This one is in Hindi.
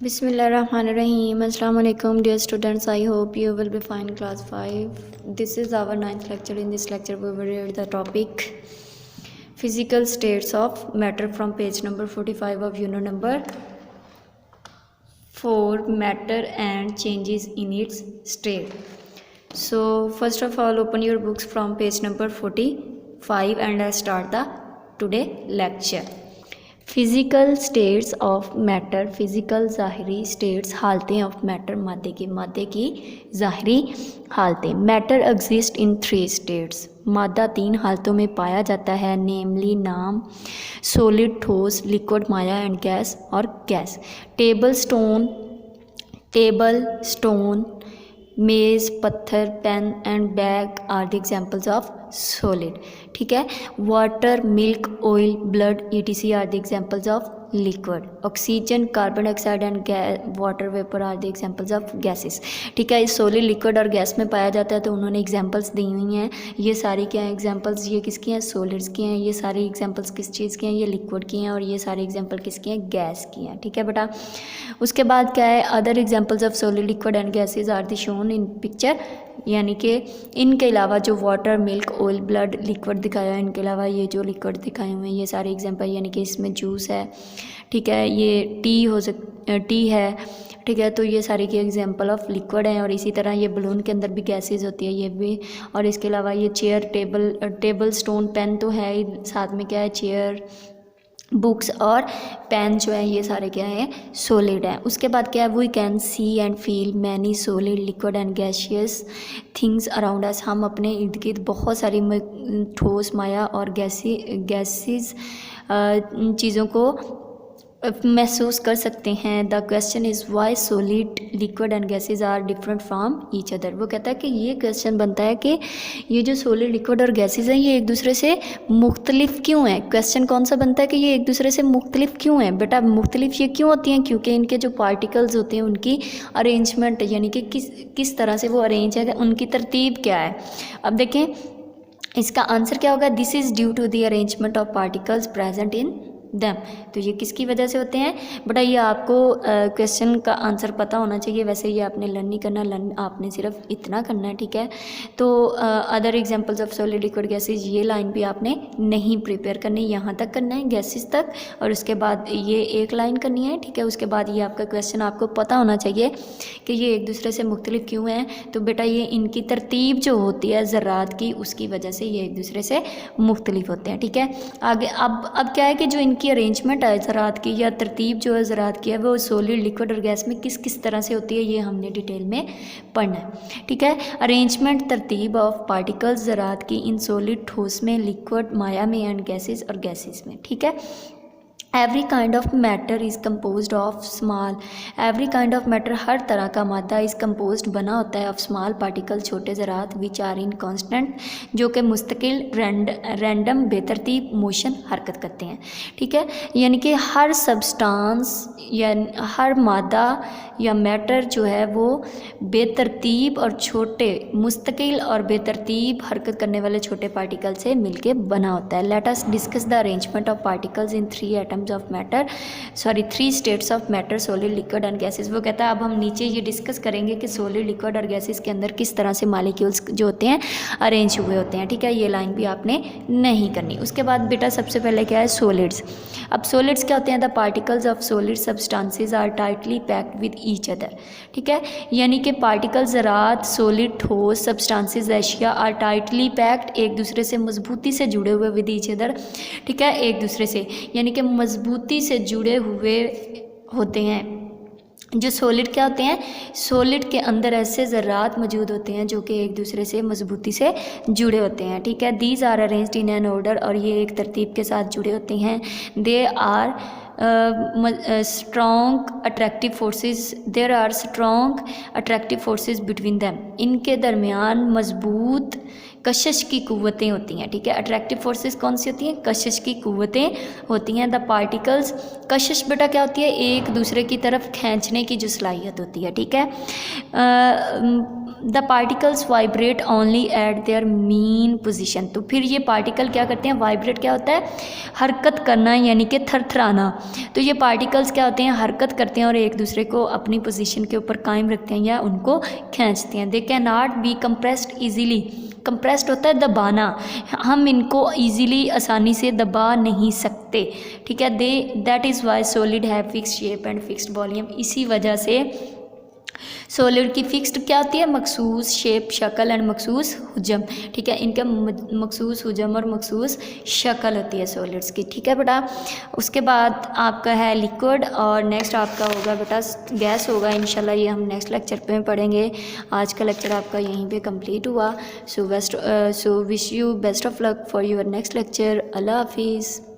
Bismillahirrahmanirrahim. Assalamu alaikum dear students. I hope you will be fine in class 5. This is our 9th lecture. In this lecture we will read the topic physical states of matter from page number 45 of unit number 4, matter and changes in its state. So first of all, open your books from page number 45 and let's start the today lecture. Physical states of matter, physical ज़ाहरी स्टेट्स हालतें ऑफ मैटर, मादे की ज़ाहरी हालतें. मैटर एग्जिस्ट इन 3 स्टेट्स, मादा 3 हालतों में पाया जाता है, नेमली नाम, सॉलिड ठोस, लिक्विड माया एंड गैस और गैस. टेबल स्टोन, मेज़, पत्थर, pen and bag are the examples of solid. ठीक है. Water, milk, oil, blood ETC are the examples of liquid. Oxygen, carbon dioxide and water vapour are the examples of gases. ठीक है. इस सॉलिड, लिक्विड और गैस में पाया जाता है, तो उन्होंने एग्जाम्पल्स दी हुई हैं. ये सारी क्या हैं एग्जाम्पल्स, ये किसकी हैं, सॉलिड्स की हैं. ये सारी एग्जाम्पल्स किस चीज़ की हैं, ये लिक्विड की हैं. और ये सारे एग्जाम्पल किसकी हैं, गैस की हैं. ठीक है बेटा. उसके बाद क्या है, other examples of solid, liquid and gases are the shown in picture. यानी कि इनके अलावा जो water, milk, oil, blood, liquid दिखाया है, इनके अलावा ये जो लिक्विड दिखाए हुए हैं ये सारे एग्जाम्पल. यानी कि इसमें जूस है, ठीक है, ये टी है, ठीक है. तो ये सारी की एग्जांपल ऑफ लिक्विड हैं. और इसी तरह ये बलून के अंदर भी गैसेज होती है, ये भी. और इसके अलावा ये चेयर, टेबल स्टोन, पेन तो है ही, साथ में क्या है, चेयर, बुक्स और पेन जो है ये सारे क्या है, सॉलिड है. उसके बाद क्या है, we can see and feel many solid, liquid and gaseous things around us. हम अपने इर्द गिर्द बहुत सारी ठोस, माया और गैसेस चीज़ों को महसूस कर सकते हैं. The question is why solid, liquid and gases are different from each other. वो कहता है कि ये क्वेश्चन बनता है कि ये जो सॉलिड, लिक्विड और गैसेज हैं ये एक दूसरे से मुख्तलिफ क्यों हैं. क्वेश्चन कौन सा बनता है कि ये एक दूसरे से मुख्तलिफ क्यों हैं. बेटा मुख्तलिफ ये क्यों होती हैं, क्योंकि इनके जो पार्टिकल्स होते हैं उनकी अरेंजमेंट, यानी कि किस तरह से वो अरेंज है, उनकी तरतीब क्या है. अब देखें इसका आंसर क्या होगा, this is due to the arrangement of particles present in them. तो ये किसकी वजह से होते हैं बेटा, ये आपको क्वेश्चन का आंसर पता होना चाहिए. वैसे ये आपने लर्न नहीं करना, आपने सिर्फ इतना करना है. ठीक है. तो other examples of solid, liquid, gases, ये लाइन भी आपने नहीं प्रिपेयर करनी, यहाँ तक करना है गैसेज तक, और उसके बाद ये एक लाइन करनी है. ठीक है. उसके बाद ये आपका क्वेश्चन आपको पता होना चाहिए कि ये एक दूसरे से मुख्तलिफ क्यों हैं. तो बेटा ये इनकी तरतीब जो होती है ज़रात की, उसकी वजह से ये एक दूसरे से मुख्तलिफ होते हैं. ठीक है. आगे अब क्या है कि जो इनकी अरेंजमेंट है ज़रात की, या तरतीब जो है ज़रात की है, वो सॉलिड, लिक्विड और गैस में किस तरह से होती है, ये हमने डिटेल में पढ़ना है. ठीक है. अरेंजमेंट, तरतीब ऑफ पार्टिकल्स ज़रात की इन सॉलिड, ठोस में, लिक्विड, माया में एंड गैसेस और गैसेस में. ठीक है. Every kind of matter is compose of small, every kind of matter, हर तरह का मादा इज़ कम्पोज बना होता है ऑफ स्मॉल पार्टिकल, छोटे ज़रात, विच आर इन कॉन्स्टेंट, जो कि मुस्तकिल, रैंडम, बेतरतीब मोशन, हरकत करते हैं. ठीक है. यानी कि हर सब्सटेंस या हर मादा या मैटर जो है वो बेतरतीब और छोटे, मुस्तकिल और बेतरतीब हरकत करने वाले छोटे पार्टिकल से मिलके बना होता है. Let us discuss the arrangement of particles in 3 atoms of matter, 3 states of matter, solid, liquid and gases. वो कहता है अब हम नीचे ये डिस्कस करेंगे कि सॉलिड, लिक्विड और गैसेस के अंदर किस तरह से मॉलिक्यूल्स जो होते हैं अरेंज हुए होते हैं. ठीक है. ये लाइन भी आपने नहीं करनी. उसके बाद बेटा सबसे पहले क्या है, सॉलिड्स. अब सॉलिड्स क्या होते हैं, the particles of solid substances are tightly packed with each other. ठीक है. यानी कि पार्टिकल ज़रात, सॉलिड, ठोस, सब्सटेंसेस, एशिया आर टाइटली पैक्ड, एक दूसरे से मजबूती से जुड़े हुए विद ईच अदर. ठीक है. एक दूसरे से यानी कि मजबूती से जुड़े हुए होते हैं. जो सॉलिड क्या होते हैं, सॉलिड के अंदर ऐसे ज़रात मौजूद होते हैं जो कि एक दूसरे से मजबूती से जुड़े होते हैं. ठीक है. These are arranged in an order, और ये एक तरतीब के साथ जुड़े होते हैं. They are strong attractive forces, there are strong attractive forces between them. इनके दरमियान मजबूत कशिश की कुव्वतें होती हैं. ठीक है. अट्रैक्टिव फोर्सेस कौन सी होती हैं, कशिश की कुव्वतें होती हैं. द पार्टिकल्स, कशिश बेटा क्या होती है, एक दूसरे की तरफ खींचने की जो सलाहियत होती है. ठीक है. The particles vibrate only eight there mean position. तो फिर ये पार्टिकल क्या करते हैं, वाइब्रेट क्या होता है, हरकत करना यानी कि थरथराना। तो ये पार्टिकल्स क्या होते हैं, हरकत करते हैं और एक दूसरे को अपनी पोजीशन के ऊपर कायम रखते हैं या उनको खींचते हैं। They can not be compressed easily, compressed होता है दबाना, हम इनको ईजीली आसानी से दबा नहीं सकते, ठीक है। That is why solid have fixed shape and fixed volume. इसी वजह से सॉलिड की फिक्स्ड क्या होती है, मखसूस शेप, शक्ल एंड मखसूस हुजम, ठीक है। इनका मखसूस हुजम और मखसूस शक्ल होती है सॉलिड्स की, ठीक है बेटा। उसके बाद आपका है लिक्विड और नेक्स्ट आपका होगा बेटा गैस होगा, इंशाल्लाह ये हम नेक्स्ट लेक्चर पे पढ़ेंगे। आज का लेक्चर आपका यहीं पे कंप्लीट हुआ। So wish you best of luck for your next lecture. अल्लाह हाफिज़।